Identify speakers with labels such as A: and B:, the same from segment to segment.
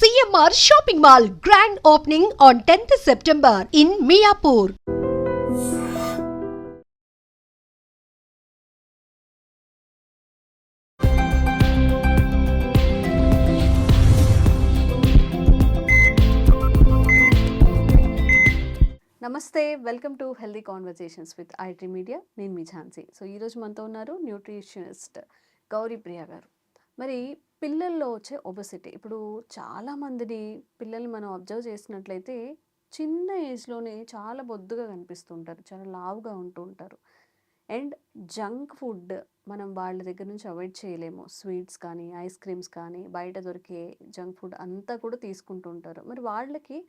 A: CMR Shopping Mall grand opening on 10th September in Miapur.
B: నమస్తే, welcome to healthy conversations with IT media. నేను మీ Jhansi. So ఈరోజు మనతో ఉన్నారు nutritionist Gauri ప్రియ గారు. మరి పిల్లల్లో వచ్చే ఒబెసిటీ, ఇప్పుడు చాలామందిని పిల్లల్ని మనం అబ్జర్వ్ చేసినట్లయితే చిన్న ఏజ్లోనే చాలా బొద్దుగా కనిపిస్తూ ఉంటారు, చాలా లావుగా ఉంటూ ఉంటారు. అండ్ జంక్ ఫుడ్ మనం వాళ్ళ దగ్గర నుంచి అవాయిడ్ చేయలేము. స్వీట్స్ కానీ, ఐస్ క్రీమ్స్ కానీ, బయట దొరికే జంక్ ఫుడ్ అంతా కూడా తీసుకుంటూ ఉంటారు. మరి వాళ్ళకి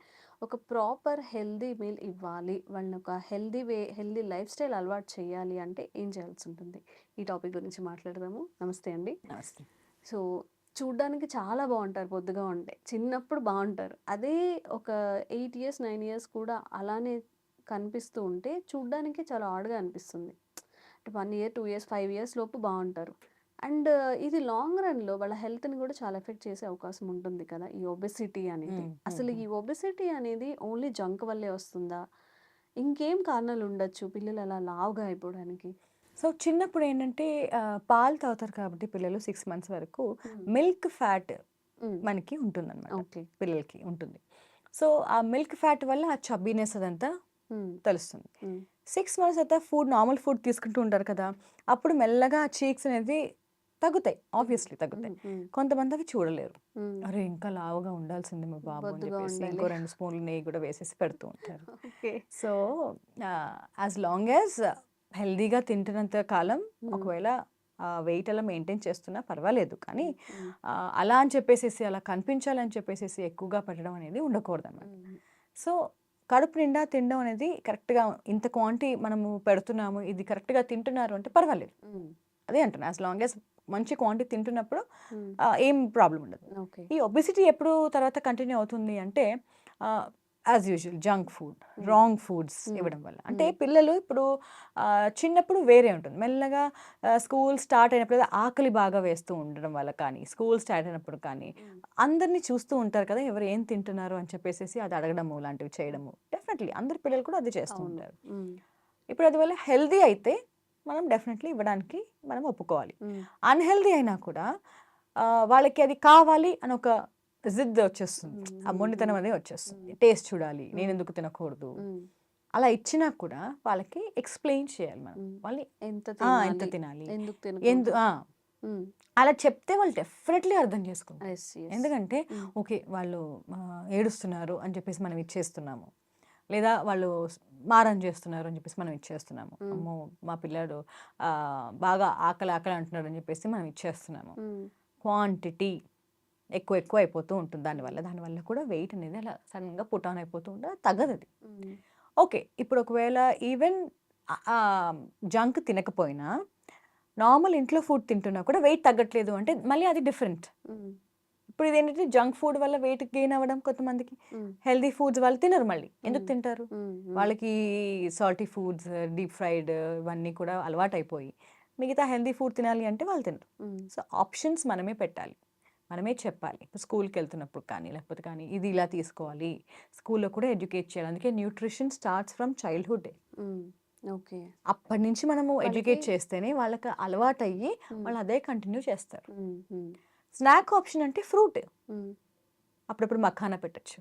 B: ఒక ప్రాపర్ హెల్దీ మీల్ ఇవ్వాలి, వాళ్ళని ఒక హెల్దీ లైఫ్ స్టైల్ అలవాటు చేయాలి అంటే ఏం చేయాల్సి ఉంటుంది? ఈ టాపిక్ గురించి మాట్లాడదాము. నమస్తే అండి.
C: నమస్తే.
B: సో చూడ్డానికి చాలా బాగుంటారు పొద్దుగా ఉంటే, చిన్నప్పుడు బాగుంటారు. అదే ఒక 8 ఇయర్స్ 9 ఇయర్స్ కూడా అలానే కనిపిస్తూ ఉంటే చూడ్డానికి చాలా ఆడ్గా అనిపిస్తుంది. 1 ఇయర్ 2 ఇయర్స్ 5 ఇయర్స్ లోపు బాగుంటారు. అండ్ ఇది లాంగ్ రన్లో వాళ్ళ హెల్త్ని కూడా చాలా ఎఫెక్ట్ చేసే అవకాశం ఉంటుంది కదా ఈ ఒబెసిటీ అనేది. అసలు ఈ ఒబెసిటీ అనేది ఓన్లీ జంక్ వల్లే వస్తుందా? ఇంకేం కారణాలు ఉండొచ్చు పిల్లలు అలా లావుగా అయిపోవడానికి?
C: సో చిన్నప్పుడు ఏంటంటే పాలు తాగుతారు కాబట్టి పిల్లలు 6 మంత్స్ వరకు మిల్క్ ఫ్యాట్ మనకి ఉంటుందన్నమాట.
B: ఓకే.
C: పిల్లలకి ఉంటుంది. సో ఆ మిల్క్ ఫ్యాట్ వల్ల ఆ చబ్బీనెస్ అదంతా తెలుస్తుంది. 6 మంత్స్ అయితే నార్మల్ ఫుడ్ తీసుకుంటూ ఉంటారు కదా, అప్పుడు మెల్లగా చీక్స్ అనేది తగ్గుతాయి, ఆబ్వియస్లీ తగ్గుతాయి. కొంతమంది అవి చూడలేరు, అరే ఇంకా లావుగా ఉండాల్సింది మా బాబు అని
B: బొద్దుగా
C: చెప్పేసి
B: ఉండాలి.
C: ఇంకో 2 స్పూన్లు నెయ్యి కూడా వేసేసి పెడుతూ ఉంటారు.
B: Okay.
C: So as long as హెల్దీగా తింటున్నంత కాలం ఒకవేళ వెయిట్ అలా మెయింటైన్ చేస్తున్నా పర్వాలేదు, కానీ అలా అని చెప్పేసి అలా కనిపించాలని చెప్పేసి ఎక్కువగా పెట్టడం అనేది ఉండకూడదు అన్నమాట. సో కడుపు నిండా తినడం అనేది కరెక్ట్గా ఇంత క్వాంటిటీ మనము పెడుతున్నాము, ఇది కరెక్ట్గా తింటున్నారు అంటే పర్వాలేదు. అదే అంటున్నా, యాజ్ లాంగ్ యాజ్ మంచి క్వాంటిటీ తింటున్నప్పుడు ఏం ప్రాబ్లం ఉండదు.
B: ఓకే.
C: ఈ ఒబెసిటీ ఎప్పుడు తర్వాత కంటిన్యూ అవుతుంది అంటే as usual junk food, wrong foods ఇవ్వడం వల్ల. అంటే పిల్లలు ఇప్పుడు చిన్నప్పుడు వేరే ఉంటుంది, మెల్లగా స్కూల్ స్టార్ట్ అయినప్పుడు ఆకలి బాగా వేస్తూ ఉండడం వల్ల కానీ, స్కూల్ స్టార్ట్ అయినప్పుడు కానీ అందరినీ చూస్తూ ఉంటారు కదా ఎవరు ఏం తింటున్నారు అని చెప్పేసి అది అడగడము లాంటివి చేయడము. డెఫినెట్లీ అందరి పిల్లలు కూడా అది చేస్తూ ఉంటారు. ఇప్పుడు అది వల్ల హెల్దీ అయితే మనం డెఫినెట్లీ ఇవ్వడానికి మనం ఒప్పుకోవాలి. అన్హెల్దీ అయినా కూడా వాళ్ళకి అది కావాలి అని ఒక జిద్ వచ్చేస్తుంది, ఆ మొండితనం అనేది వచ్చేస్తుంది. టేస్ట్ చూడాలి, నేను ఎందుకు తినకూడదు అలా ఇచ్చినా కూడా వాళ్ళకి ఎక్స్ప్లెయిన్ చేయాలి మనం, వాళ్ళు ఎంత తినాలి, అలా చెప్తే వాళ్ళు డెఫినెట్లీ అర్థం చేసుకుంటారు. ఎందుకంటే ఓకే వాళ్ళు ఏడుస్తున్నారు అని చెప్పేసి మనం ఇచ్చేస్తున్నాము, లేదా వాళ్ళు మారం చేస్తున్నారు అని చెప్పేసి మనం ఇచ్చేస్తున్నాము, అమ్మో మా పిల్లాడు బాగా ఆకలి అంటున్నాడు అని చెప్పేసి మనం ఇచ్చేస్తున్నాము. క్వాంటిటీ ఎక్కువ అయిపోతూ ఉంటుంది, దానివల్ల కూడా వెయిట్ అనేది అలా సడన్గా పుట్ ఆన్ అయిపోతూ ఉంటుంది, తగ్గదు అది. ఓకే, ఇప్పుడు ఒకవేళ ఈవెన్ జంక్ తినకపోయినా నార్మల్ ఇంట్లో ఫుడ్ తింటున్నా కూడా వెయిట్ తగ్గట్లేదు అంటే మళ్ళీ అది డిఫరెంట్. ఇప్పుడు ఇదేంటంటే జంక్ ఫుడ్ వల్ల వెయిట్ గెయిన్ అవ్వడం కొంతమందికి, హెల్దీ ఫుడ్స్ వాళ్ళు తినరు. మళ్ళీ ఎందుకు తింటారు? వాళ్ళకి సాల్టీ ఫుడ్స్, డీప్ ఫ్రైడ్ ఇవన్నీ కూడా అలవాటు అయిపోయి మిగతా హెల్దీ ఫుడ్ తినాలి అంటే వాళ్ళు తినరు. సో ఆప్షన్స్ మనమే పెట్టాలి, మనమే చెప్పాలి. ఇప్పుడు స్కూల్కి వెళ్తున్నప్పుడు కానీ లేకపోతే కానీ ఇది ఇలా తీసుకోవాలి, స్కూల్లో కూడా ఎడ్యుకేట్ చేయాలి. అందుకే nutrition starts from childhood.
B: Okay,
C: అప్పటి నుంచి మనము ఎడ్యుకేట్ చేస్తేనే వాళ్ళకి అలవాటు అయ్యి వాళ్ళు అదే కంటిన్యూ చేస్తారు. స్నాక్ ఆప్షన్ అంటే ఫ్రూట్, అప్పుడప్పుడు మఖానా పెట్టచ్చు.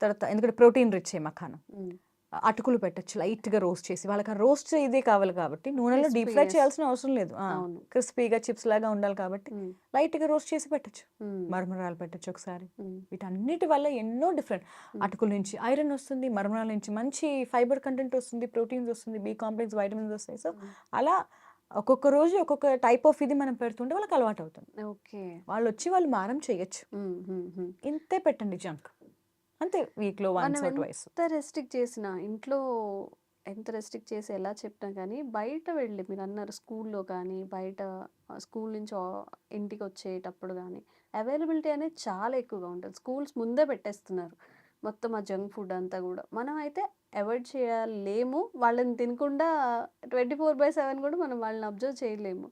C: తర్వాత ఎందుకంటే ప్రోటీన్ రిచ్ మఖానా, అటుకులు పెట్టచ్చు లైట్గా రోస్ట్ చేసి. వాళ్ళకి రోస్ట్ ఇదే కావాలి కాబట్టి నూనెలో డీప్ ఫ్రై చేయాల్సిన అవసరం లేదు, క్రిస్పీగా చిప్స్ లాగా ఉండాలి కాబట్టి లైట్గా రోస్ట్ చేసి పెట్టచ్చు. మరమరాలు పెట్టచ్చు ఒకసారి. వీటన్నిటి వల్ల ఎన్నో డిఫరెంట్, అటుకుల నుంచి ఐరన్ వస్తుంది, మరమరాల నుంచి మంచి ఫైబర్ కంటెంట్ వస్తుంది, ప్రోటీన్స్ వస్తుంది, బి కాంప్లెక్స్, వైటమిన్స్ వస్తాయి. సో అలా ఒక్కొక్క రోజు ఒక్కొక్క టైప్ ఆఫ్ ఇది మనం పెడుతుంటే వాళ్ళకి అలవాటు అవుతుంది.
B: ఓకే,
C: వాళ్ళు మారం చేయొచ్చు. ఇంతే పెట్టండి జంక్, అంతే. వీక్లో వన్స్ ఆర్ ట్వైస్.
B: ఎంత రెస్ట్రిక్ట్ చేసినా, ఇంట్లో ఎంత రెస్ట్రిక్ట్ చేసి ఎలా చెప్పినా కానీ బయట వెళ్ళి మీరు అన్నారు స్కూల్లో కానీ, బయట స్కూల్ నుంచి ఇంటికి వచ్చేటప్పుడు కానీ అవైలబిలిటీ అనేది చాలా ఎక్కువగా ఉంటుంది. స్కూల్స్ ముందే పెట్టేస్తున్నారు మొత్తం ఆ జంక్ ఫుడ్ అంతా కూడా. మనం అయితే అవాయిడ్ చేయలేము, వాళ్ళని తినకుండా 24/7 కూడా మనం వాళ్ళని అబ్జర్వ్ చేయలేము.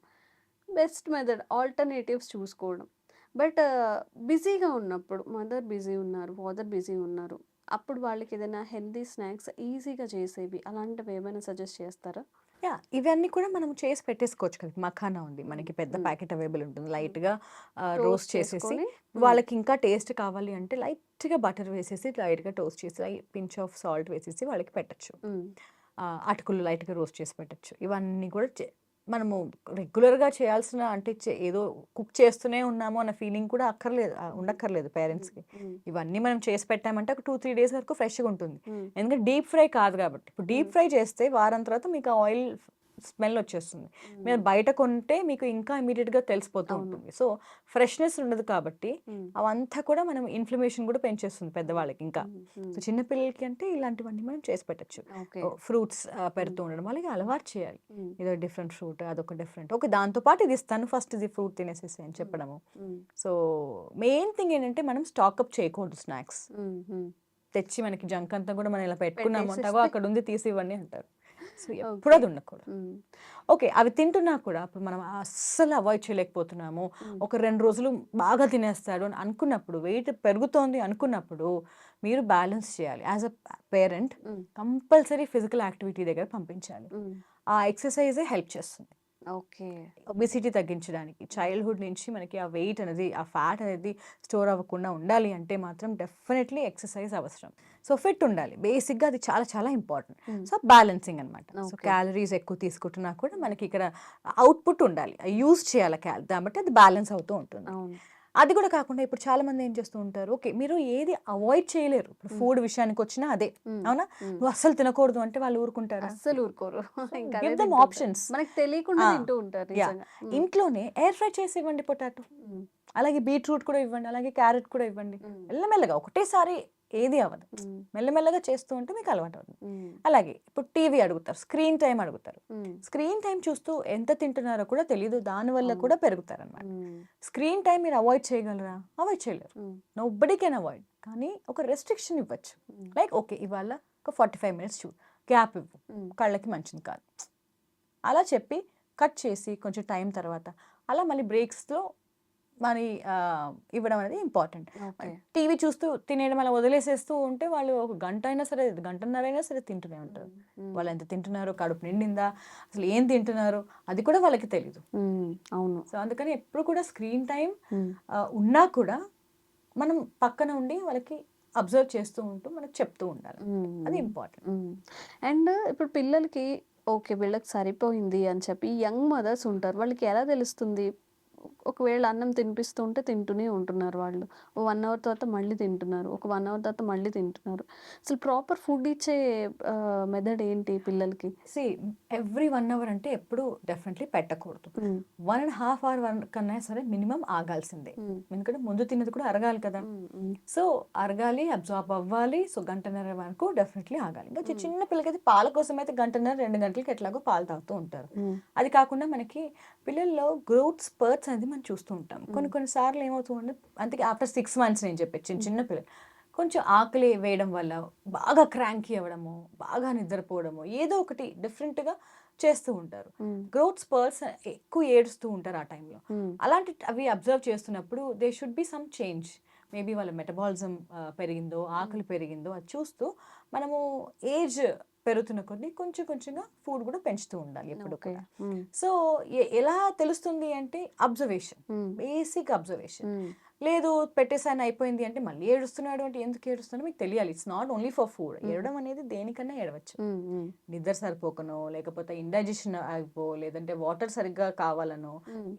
B: బెస్ట్ మెథడ్ ఆల్టర్నేటివ్స్ చూసుకోవడం. బట్ బిజీగా ఉన్నప్పుడు మదర్ బిజీ ఉన్నారు, ఫాదర్ బిజీ ఉన్నారు. అప్పుడు వాళ్ళకి ఏదైనా హెల్తీ స్నాక్స్ ఈజీగా చేసేవి అలాంటివి ఏమైనా సజెస్ట్ చేస్తారా?
C: యాహ్! ఇవన్నీ కూడా మనం చేసి పెట్టేసుకోవచ్చు కదా! మఖానా ఉంది. మనకి పెద్ద
B: హ్మ్.
C: ప్యాకెట్ అవైలబుల్ ఉంటుంది. లైట్‌గా
B: టోస్ట్
C: రోస్ట్ చేసేసి
B: చేసుకొని
C: వాళ్ళకి ఇంకా టేస్ట్ కావాలి అంటే లైట్‌గా బటర్ వేసేసి లైట్‌గా టోస్ట్ చేసి పించ్ ఆఫ్ సాల్ట్ వేసేసి వాళ్ళకి పెట్టొచ్చు.
B: హ్మ్.
C: అటుకులు లైట్‌గా రోస్ట్ చేసి పెట్టొచ్చు. ఇవన్నీ కూడా మనము రెగ్యులర్‌గా చేయాల్సిన అంటే ఏదో కుక్ చేస్తూనే ఉన్నాము అన్న ఫీలింగ్ కూడా ఉండక్కర్లేదు పేరెంట్స్‌కి.
B: హ్మ్.
C: ఇవన్నీ మనం చేసి పెట్టామంటే ఒక 2, 3 డేస్ వరకు ఫ్రెష్‌గా ఉంటుంది.
B: హ్మ్.
C: ఎందుకంటే డీప్ ఫ్రై కాదు కాబట్టి. ఇప్పుడు డీప్
B: హ్మ్.
C: ఫ్రై చేస్తే వారం తర్వాత మీకు ఆ ఆయిల్ స్మెల్ వచ్చేస్తుంది. మీరు
B: హ్మ్.
C: బయట కొంటే మీకు ఇంకా ఇమ్మీడియేట్‌గా తెలిసిపోతూ
B: అవును.
C: ఉంటుంది. సో, ఫ్రెష్‌నెస్ ఉండదు కాబట్టి
B: హ్మ్.
C: అవంతా కూడా మనం ఇన్‌ఫ్లమేషన్ కూడా పెంచేస్తుంది పెద్దవాళ్ళకి ఇంకా.
B: హ్మ్. హ్మ్.
C: సో, చిన్న పిల్లలకి అంటే ఇలాంటివన్నీ మనం చేసి పెట్టొచ్చు.
B: ఓకే.
C: ఫ్రూట్స్ పెడుతూ ఉండడం. వాళ్ళకి అలవాటు చేయాలి.
B: హ్మ్.
C: ఏదో డిఫరెంట్ ఫ్రూట్ అదొక డిఫరెంట్. ఓకే. దాంతో పాటు ఇది ఇస్తాను. ఫస్ట్ ఇది ఫ్రూట్ తినేసేసేయి అని చెప్పడము.
B: హ్మ్.
C: సో, మెయిన్ థింగ్ ఏంటంటే మనం స్టాక్ అప్ చేయకూడదు స్నాక్స్.
B: హ్మ్. హ్మ్.
C: తెచ్చి మనకి జంక్ అంతా కూడా మనం ఇలా పెట్టుకున్నాము అంటే, "అగో
B: పెట్టేసేస్తే
C: అక్కడ ఉంది తీసి ఇవ్వండి" అంటారు. సో, ఎప్పుడు
B: ఓకే.
C: అది ఉండకూడదు.
B: హ్మ్.
C: ఓకే. అవి తింటున్నా కూడా ఇప్పుడు మనం అస్సలు అవాయిడ్ చేయలేకపోతున్నాము.
B: హ్మ్.
C: ఒక 2 రోజులు బాగా తినేస్తాడు అని అనుకున్నప్పుడు, వెయిట్ పెరుగుతోంది అనుకున్నప్పుడు, మీరు బ్యాలెన్స్ చేయాలి. యాస్ ఎ పేరెంట్
B: హ్మ్.
C: కంపల్సరీ ఫిజికల్ యాక్టివిటీ దగ్గర పంపించాలి.
B: హ్మ్.
C: ఆ ఎక్సర్‌సైజే హెల్ప్ చేస్తుంది.
B: ఓకే.
C: ఒబెసిటీ తగ్గించడానికి. చైల్డ్‌హుడ్ నుంచి మనకి ఆ వెయిట్ అనేది, ఆ ఫ్యాట్ అనేది స్టోర్ అవ్వకుండా ఉండాలి అంటే మాత్రం డెఫినెట్‌లీ ఎక్సర్‌సైజ్ అవసరం. సో, ఫిట్ ఉండాలి. బేసిక్‌గా అది చాలా చాలా ఇంపార్టెంట్.
B: హ్మ్.
C: సో, బ్యాలెన్సింగ్ అనమాట. So,
B: okay.
C: క్యాలరీస్ ఎక్కువ తీసుకుంటున్నా కూడా మనకి ఇక్కడ అవుట్‌పుట్ ఉండాలి. యూజ్ చేయాలి దాన్ని అది బ్యాలెన్స్ అవుతూ ఉంటుంది.
B: అవును.
C: అది కూడా కాకుండా ఇప్పుడు చాలామంది ఏం చేస్తూ ఉంటారు, ఓకే. మీరు ఏది అవాయిడ్ చేయలేరు. ఇప్పుడు
B: హ్మ్.
C: ఫుడ్ విషయానికొచ్చినా అదే.
B: హ్మ్.
C: అవునా?
B: హ్మ్.
C: నువ్వు అస్సలు తినకూడదు అంటే వాళ్ళు ఊరుకుంటారా?
B: అస్సలు ఊరుకోరు. ఇంకా అదే
C: గివ్ దెమ్
B: తింటుంటారు.
C: ఆప్షన్స్.
B: మనకు తెలియకుండా
C: ఆ!
B: తింటూ ఉంటారు
C: యాహ్!
B: నిజంగా. హ్మ్.
C: ఇంట్లోనే ఎయిర్ ఫ్రై చేసి ఇవ్వండి పొటాటో.
B: హ్మ్.
C: అలాగే బీట్రూట్ కూడా ఇవ్వండి. అలాగే క్యారెట్ కూడా ఇవ్వండి.
B: హ్మ్.
C: మెల్లమెల్లగా ఒకటేసారి ఏది అవ్వదు.
B: హ్మ్.
C: మెల్లమెల్లగా చేస్తూ ఉంటే మీకు అలవాటవుతుంది.
B: హ్మ్.
C: అలాగే ఇప్పుడు టీవీ అడుగుతారు. స్క్రీన్ టైమ్ అడుగుతారు.
B: హ్మ్.
C: స్క్రీన్ టైమ్ చూస్తూ ఎంత తింటున్నారో కూడా తెలీదు. దానివల్ల
B: అవును.
C: కూడా పెరుగుతారనమాట.
B: హ్మ్.
C: స్క్రీన్ టైమ్ మీరు అవాయిడ్ చేయగలరా? అవాయిడ్ చేయలేరు.
B: హ్మ్.
C: Nobody can avoid. కానీ ఒక రెస్ట్రిక్షన్ ఇవ్వచ్చు.
B: హ్మ్.
C: Like okay. ఇవాళ ఒక 45 మినిట్స్ చూడు. గ్యాప్ ఇవ్వు.
B: హ్మ్.
C: కళ్ళకి మంచిది కాదు. అలా చెప్పి కట్ చేసి కొంచెం టైం తర్వాత అలా మళ్ళీ బ్రేక్స్‌లో మరి ఇవ్వడం అనేది ఇంపార్టెంట్.
B: ఓకే.
C: టీవీ చూస్తూ తినేయడం అలా వదిలేసేస్తూ ఉంటే వాళ్ళు ఒక గంట అయినా సరే, గంటన్నర అయినా సరే తింటూనే ఉంటారు.
B: హ్మ్. హ్మ్.
C: వాళ్ళు ఎంత తింటున్నారో, కడుపు నిండిందా, అసలు ఏం తింటున్నారో అది కూడా వాళ్ళకి తెలీదు.
B: హ్మ్. అవును.
C: సో, అందుకని ఎప్పుడు కూడా స్క్రీన్ టైమ్
B: హ్మ్.
C: ఉన్నా కూడా మనం పక్కన ఉండి వాళ్ళకి అబ్జర్వ్ చేస్తూ ఉంటూ మనకు చెప్తూ ఉండాలి. అది
B: హ్మ్.
C: ఇంపార్టెంట్.
B: హ్మ్. అండ్ ఇప్పుడు పిల్లలకి ఓకే. వీళ్ళకి సరిపోయింది అని చెప్పి యంగ్ మదర్స్ ఉంటారు. వాళ్ళకి ఎలా తెలుస్తుంది? ఒకవేళ అన్నం తినిపిస్తూ ఉంటే తింటూనే ఉంటున్నారు వాళ్ళు. ఓ 1 అవర్ తర్వాత మళ్ళీ తింటున్నారు. ఒక 1 అవర్ తర్వాత మళ్ళీ తింటున్నారు. అసలు ప్రాపర్ ఫుడ్ ఇచ్చే మెథడ్ ఏంటి పిల్లలకి?
C: సీ ఎవ్రీ 1 అవర్ అంటే ఎప్పుడు డెఫినెట్‌లీ పెట్టకూడదు.
B: హ్మ్.
C: 1 ½ అవర్ కన్నా సరే మినిమమ్ ఆగాల్సిందే.
B: హ్మ్.
C: ఎందుకంటే ముందు తిన్నది కూడా అరగాలి కదా!
B: హ్మ్. హ్మ్.
C: సో, అరగాలి, అబ్జార్బ్ అవ్వాలి. సో, గంటన్నర వరకు డెఫినెట్‌లీ ఆగాలి. ఇంకా
B: హ్మ్.
C: చిన్న పిల్లలకైతే పాల కోసమైతే గంటన్నర, 2 గంటలకి ఎట్లాగో పాలు తాగుతూ ఉంటారు.
B: హ్మ్.
C: అది కాకుండా మనకి పిల్లల్లో గ్రోత్ స్పర్ట్స్ అనేది మనం చూస్తూ ఉంటాం.
B: హ్మ్.
C: కొన్ని సార్లు ఏమవుతుందంటే అందుకే ఆఫ్టర్ 6 మంత్స్ నేను చెప్పేది చిన్న
B: హ్మ్.
C: చిన్న పిల్లలు కొంచెం ఆకలి వేయడం వల్ల బాగా క్రాంకీ అవ్వడము, బాగా నిద్రపోవడము, ఏదో ఒకటి డిఫరెంట్‌గా చేస్తూ ఉంటారు.
B: హ్మ్.
C: గ్రోత్ స్పర్స్ ఎక్కువ ఏడుస్తూ ఉంటారు ఆ టైంలో.
B: హ్మ్.
C: అలాంటి అవి అబ్జర్వ్ చేస్తున్నప్పుడు they should be some change. Maybe వాళ్ళ మెటబాలిజం పెరిగిందో,
B: హ్మ్.
C: ఆకలి పెరిగిందో అది చూస్తూ మనము ఏజ్ పెరుగుతున్న కొద్దీ కొంచెం కొంచెంగా ఫుడ్ కూడా పెంచుతూ ఉండాలి ఎప్పుడు
B: ఓకే.
C: కూడా.
B: హ్మ్.
C: సో, ఎలా తెలుస్తుంది అంటే అబ్జర్వేషన్.
B: హ్మ్.
C: Basic observation.
B: హ్మ్.
C: లేదు పెట్టేసాను అయిపోయింది అంటే మళ్ళీ ఏడుస్తున్నాడు అంటే ఎందుకు ఏడుస్తున్నాడో మీకు తెలియాలి. It's not only for food.
B: హ్మ్.
C: ఏడవడం అనేది దేనికన్నా ఏడవచ్చు.
B: హ్మ్. హ్మ్.
C: నిద్ర సరిపోకనో, లేకపోతే ఇండైజెషన్ అయిపో, లేదంటే వాటర్ సరిగ్గా కావాలనో,
B: హ్మ్.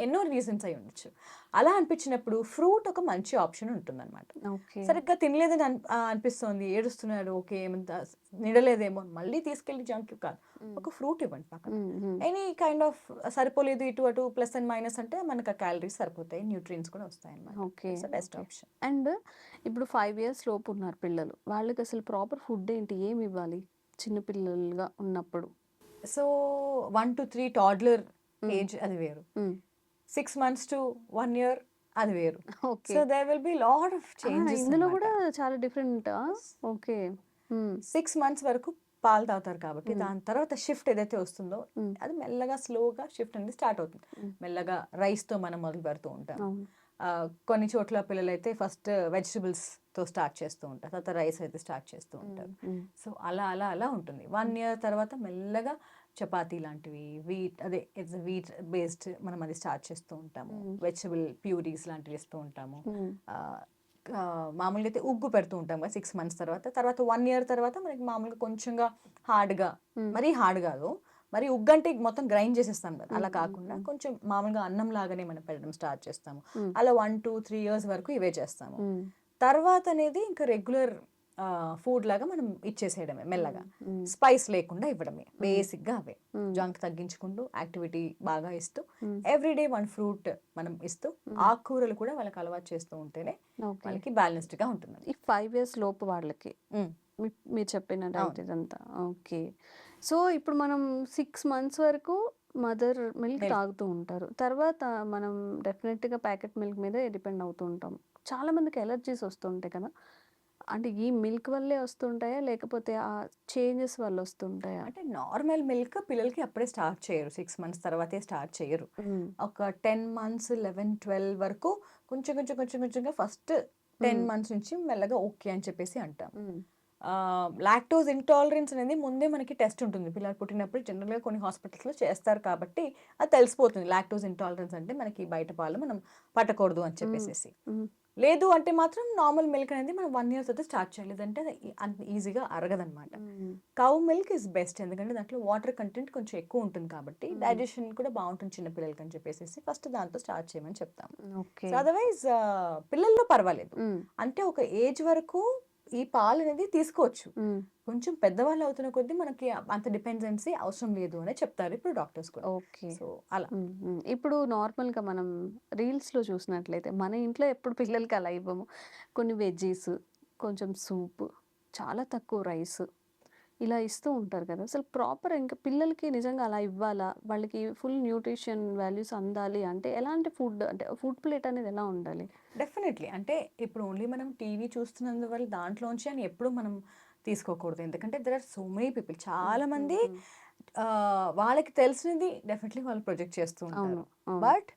C: ఎన్నో రీజన్స్ అయి ఉండొచ్చు. అలా అనిపించినప్పుడు ఫ్రూట్ ఒక మంచి ఆప్షన్ ఉంటుందన్నమాట.
B: ఓకే.
C: సరిగ్గా తినలేదని అనిపిస్తోంది, ఏడుస్తున్నాడు, ఓకే. ఏమంత నిడలేదేమో అని మళ్ళీ తీసుకెళ్ళి జంక్ కాదు.
B: హ్మ్.
C: ఒక ఫ్రూట్ ఇవ్వండి పక్కన.
B: హ్మ్. హ్మ్.
C: ఎనీ కైండ్ ఆఫ్ సరిపోలేదు ఇటు అటు ప్లస్ అండ్ మైనస్ అంటే మనకు ఆ క్యాలరీస్ సరిపోతాయి. న్యూట్రియన్స్ కూడా వస్తాయన్నమాట.
B: Okay.
C: It's the best
B: okay.
C: Option.
B: And ఇప్పుడు 5 ఇయర్స్ లోపు ఉన్నారు పిల్లలు. వాళ్ళకసలు ప్రాపర్ ఫుడ్ ఏంటి? ఏమివ్వాలి? చిన్న పిల్లలుగా ఉన్నప్పుడు?
C: సో, 1-3 టాడ్లర్
B: హ్మ్.
C: ఏజ్ అది వేరు.
B: హ్మ్.
C: 6 మంత్స్ టు 1 ఇయర్ అది వేరు. So,
B: okay.
C: There will be lot of changes
B: ఇందులో
C: అన్నమాట.
B: గూడా చాలా డిఫరెంటా? ఓకే. హ్మ్.
C: 6 మంత్స్ వరకు పాలు తాగుతారు కాబట్టి,
B: హ్మ్.
C: దాని తర్వాత షిఫ్ట్ ఏదైతే వస్తుందో,
B: హ్మ్.
C: అది మెల్లగా స్లోగా షిఫ్ట్ అనేది స్టార్ట్ అవుతుంది.
B: హ్మ్.
C: మెల్లగా రైస్‌తో మనం మొదలుపెడుతూ ఉంటాం.
B: అవును.
C: కొన్ని చోట్ల పిల్లలైతే ఫస్ట్ వెజిటబుల్స్తో స్టార్ట్ చేస్తూ ఉంటారు, తర్వాత రైస్ అయితే స్టార్ట్ చేస్తూ ఉంటారు. సో అలా అలా అలా ఉంటుంది. 1 year తర్వాత మెల్లగా చపాతీ లాంటివి ఇట్స్ వీట్ బేస్డ్ మనం అది స్టార్ట్ చేస్తూ ఉంటాము. వెజిటబుల్ ప్యూరీస్ లాంటివి ఇస్తూ ఉంటాము. మామూలుగా అయితే ఉగ్గు పెడుతూ ఉంటాం కదా 6 months తర్వాత 1 year తర్వాత మనకి మామూలుగా కొంచెంగా హార్డ్గా, మరీ హార్డ్ కాదు, మరి ఉగ్గు అంటే మొత్తం గ్రైండ్ చేసేస్తాం కదా, అలా కాకుండా కొంచెం మామూలుగా అన్నం లాగానే మనం పెట్టడం స్టార్ట్ చేస్తాము. అలా 1, 2, 3 years వరకు ఇవే చేస్తాము. తర్వాత అనేది ఇంకా రెగ్యులర్ ఫుడ్ లాగా మనం ఇచ్చేసేయడమే, మెల్లగా స్పైస్ లేకుండా ఇవ్వడమే, బేసిక్ గా అవే. జంక్ తగ్గించుకుంటూ యాక్టివిటీ బాగా ఇస్తూ ఎవ్రీడే 1 fruit మనం ఇస్తూ ఆకుకూరలు కూడా వాళ్ళకి అలవాటు చేస్తూ ఉంటేనే వాళ్ళకి బ్యాలెన్స్డ్ గా ఉంటుంది.
B: ఈ 5 years లోపు వాళ్ళకి మీరు చెప్పిన డైట్ ఇదంతా ఓకే. సో ఇప్పుడు మనం 6 months వరకు మదర్ మిల్క్ తాగుతూ ఉంటారు. తర్వాత మనం డెఫినెట్గా ప్యాకెట్ మిల్క్ మీదే డిపెండ్ అవుతూ ఉంటాం. చాలా మందికి ఎలర్జీస్ వస్తుంటాయి కదా, అంటే ఈ మిల్క్ వల్లే వస్తుంటాయా లేకపోతే ఆ చేంజెస్ వల్ల వస్తుంటాయా?
C: అంటే నార్మల్ మిల్క్ పిల్లలకి అప్పుడే స్టార్ట్ చేయరు, 6 months తర్వాతే స్టార్ట్ చేయరు. ఒక 10 months 11, 12 వరకు కొంచెం కొంచెం కొంచెం కొంచెంగా ఫస్ట్ 10 months నుంచి మెల్లగా ఓకే అని చెప్పేసి అంటాం. లాక్టోజ్ ఇంటాలరెన్స్ అనేది ముందే మనకి టెస్ట్ ఉంటుంది పిల్లలు పుట్టినప్పుడు, జనరల్గా కొన్ని హాస్పిటల్స్లో చేస్తారు కాబట్టి అది తెలిసిపోతుంది. లాక్టోజ్ ఇంటాలరెన్స్ అంటే మనకి బయట పాలు మనం పట్టకూడదు అని చెప్పేసి. లేదు అంటే మాత్రం నార్మల్ మిల్క్ అనేది మనం 1 year తర్వాత స్టార్ట్ చేయాలి, అంటే అది అంత ఈజీగా అరగదనమాట. కౌ మిల్క్ ఇస్ బెస్ట్, ఎందుకంటే దాంట్లో వాటర్ కంటెంట్ కొంచెం ఎక్కువ ఉంటుంది కాబట్టి డైజెషన్ కూడా బాగుంటుంది చిన్న పిల్లలకి అని చెప్పేసి ఫస్ట్ దాంతో స్టార్ట్ చేయమని చెప్తాము. సో అదర్వైజ్ పిల్లల్లో పర్వాలేదు, అంటే ఒక ఏజ్ వరకు ఈ పాలు అనేది తీసుకోవచ్చు. కొంచెం పెద్దవాళ్ళు అవుతున్న కొద్దీ మనకి అంత డిపెండెన్సీ అవసరం లేదు అని చెప్తారు ఇప్పుడు డాక్టర్స్ కూడా.
B: ఓకే.
C: సో అలా
B: ఇప్పుడు నార్మల్గా మనం రీల్స్లో చూసినట్లయితే మన ఇంట్లో ఎప్పుడు పిల్లలకి అలా ఇవ్వము. కొన్ని వెజ్జీస్, కొంచెం సూప్, చాలా తక్కువ రైస్ ఇలా ఇస్తూ ఉంటారు కదా. అసలు ప్రాపర్ ఇంకా పిల్లలకి నిజంగా అలా ఇవ్వాలా, వాళ్ళకి ఫుల్ న్యూట్రిషన్ వాల్యూస్ అందాలి అంటే ఎలాంటి ఫుడ్, అంటే ఫుడ్ ప్లేట్ అనేది ఎలా ఉండాలి?
C: డెఫినెట్లీ అంటే ఇప్పుడు ఓన్లీ మనం టీవీ చూస్తున్నందువల్ల దాంట్లోంచి అని ఎప్పుడు మనం తీసుకోకూడదు, ఎందుకంటే there are so many people, చాలా మంది వాళ్ళకి తెలిసినది డెఫినెట్లీ వాళ్ళు ప్రొజెక్ట్ చేస్తూ ఉంటారు. బట్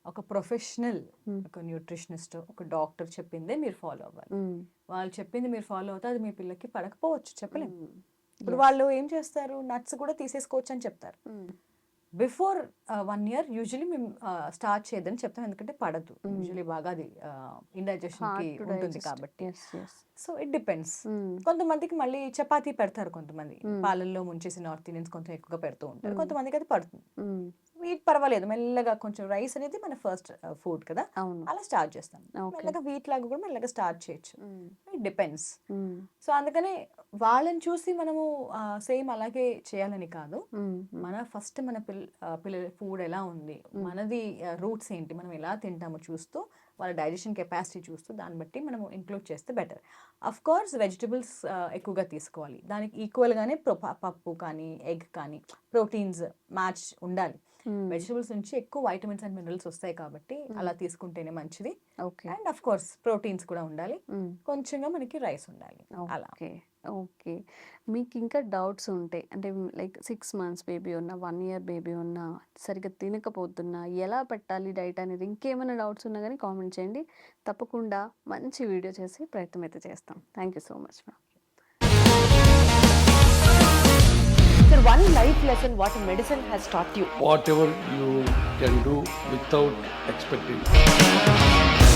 C: ఒక ప్రొఫెషనల్, ఒక న్యూట్రిషనిస్ట్, ఒక డాక్టర్ చెప్పిందే మీరు ఫాలో అవ్వాలి. వాళ్ళు చెప్పింది మీరు ఫాలో అవుతే అది మీ పిల్లకి పడకపోవచ్చు, చెప్పలేము. ఇప్పుడు వాళ్ళు ఏం చేస్తారు, నట్స్ కూడా తీసేసుకోవచ్చు అని చెప్తారు. బిఫోర్ 1 year యూజువలీ మేము స్టార్ట్ చేయదని చెప్తాం, ఎందుకంటే పడదు యూజువలీ, బాగా అది ఇండైజెషన్ కి ఉంటుంది కాబట్టి. So it depends. కొంతమందికి మళ్ళీ చపాతీ పెడతారు, కొంతమంది పాలల్లో ముంచేసి నార్త్ ఇండియన్స్ కొంచెం ఎక్కువగా పెడుతూ ఉంటారు, కొంతమందికి అది పడుతుంది. వీట్ పర్వాలేదు, మెల్లగా కొంచెం రైస్ అనేది మన ఫస్ట్ ఫుడ్ కదా, అలా స్టార్ట్ చేస్తాం. మెల్లగా వీట్ లాగా కూడా మెల్లగా స్టార్ట్ చేయొచ్చు, ఇట్ డిపెండ్స్. సో అందుకనే వాళ్ళని చూసి మనము సేమ్ అలాగే చేయాలని కాదు, మన ఫస్ట్ మన పిల్లల ఫుడ్ ఎలా ఉంది, మనది రూట్స్ ఏంటి, మనం ఎలా తింటామో చూస్తూ, వాళ్ళ డైజెషన్ కెపాసిటీ చూస్తూ దాన్ని బట్టి మనం ఇంక్లూడ్ చేస్తే బెటర్. అఫ్ కోర్స్ వెజిటబుల్స్ ఎక్కువగా తీసుకోవాలి, దానికి ఈక్వల్గానే పప్పు కానీ ఎగ్ కానీ ప్రోటీన్స్ మ్యాచ్ ఉండాలి. వెజిటబుల్స్ నుంచి ఎక్కువ వైటమిన్స్ అండ్ మినరల్స్ వస్తాయి కాబట్టి అలా తీసుకుంటేనే మంచిది. అండ్ అఫ్ కోర్స్ ప్రోటీన్స్ కూడా ఉండాలి, కొంచెంగా మనకి రైస్ ఉండాలి. అలా
B: ఓకే. మీకు ఇంకా డౌట్స్ ఉంటాయి అంటే లైక్ 6 months బేబీ ఉన్నా, 1 year బేబీ ఉన్నా, సరిగ్గా తినకపోతున్నా, ఎలా పెట్టాలి డైట్ అనేది, ఇంకేమైనా డౌట్స్ ఉన్నా కానీ కామెంట్ చేయండి, తప్పకుండా మంచి వీడియో చేసి ప్రయత్నం అయితే చేస్తాం. Thank you so much ma'am.
D: Sir, one life lesson what medicine has taught you.
E: Whatever you can do without expecting.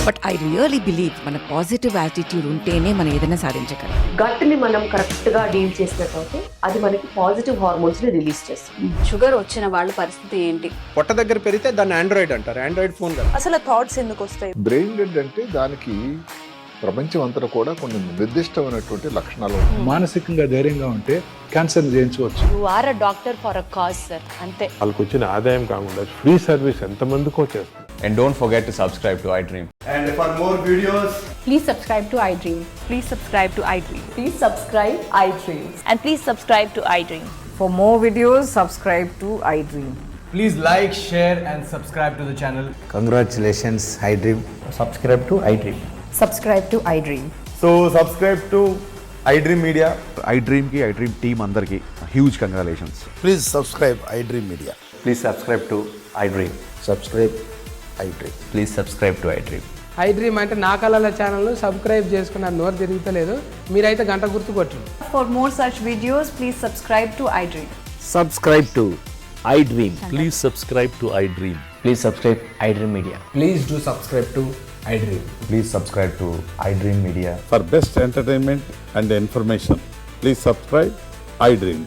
F: But I really believe మన పాజిటివ్ యాటిట్యూడ్ ఉంటేనే మనం ఏదైనా సాధించగలం.
D: గట్ని మనం కరెక్ట్గా డీల్ చేసినట్లయితే అది మనకి పాజిటివ్ హార్మోన్స్ని రిలీజ్ చేస్తుంది.
B: షుగర్ వచ్చిన వాళ్ళ పరిస్థితి ఏంటి?
G: పొట్ట దగ్గర పెరిగితే దాన్ని ఆండ్రాయిడ్ అంటారు, ఆండ్రాయిడ్ ఫోన్ కదా.
D: అసలు థాట్స్ ఎందుకు వస్తాయి?
H: బ్రెయిన్ డెడ్ అంటే దానికి ప్రపంచం అంతా కూడా కొన్ని నిర్దిష్టమైనటువంటి లక్షణాలు ఉంటాయి.
I: మానసికంగా ధైర్యంగా ఉంటే క్యాన్సర్ జయించవచ్చు.
D: You are a doctor for a cause sir, అంతే.
J: వాళ్ళకి వచ్చిన ఆదాయం కాకుండా ఫ్రీ సర్వీస్ ఎంతమందికో చేస్తారు.
K: And don't forget to subscribe to iDream.
G: And for more videos,
D: Please subscribe to iDream.
F: Please subscribe to iDream.
D: Please subscribe iDream.
F: And please subscribe to iDream.
L: For more videos, subscribe to iDream.
G: please like, share and subscribe to the channel.
K: Congratulations, iDream.
G: Subscribe to iDream.
L: Subscribe to iDream.
G: So subscribe to iDream Media.
K: iDream ki iDream team andarki huge congratulations.
H: Please subscribe iDream Media.
K: Please subscribe to iDream.
H: Subscribe iDream.
K: Please subscribe to iDream.
E: I dream అంటే నా కళల channel subscribe చేసుకున్న నోరు తిరుగుతలేదు, మీరైతే గంట గుర్తు కొట్టండి.
L: For more such videos, please subscribe to iDream.
M: Subscribe to iDream. Please subscribe to iDream.
D: Please subscribe iDream Media.
E: Please do subscribe to I dream.
G: Please subscribe to iDream Media.
J: For best entertainment and information, please subscribe iDream.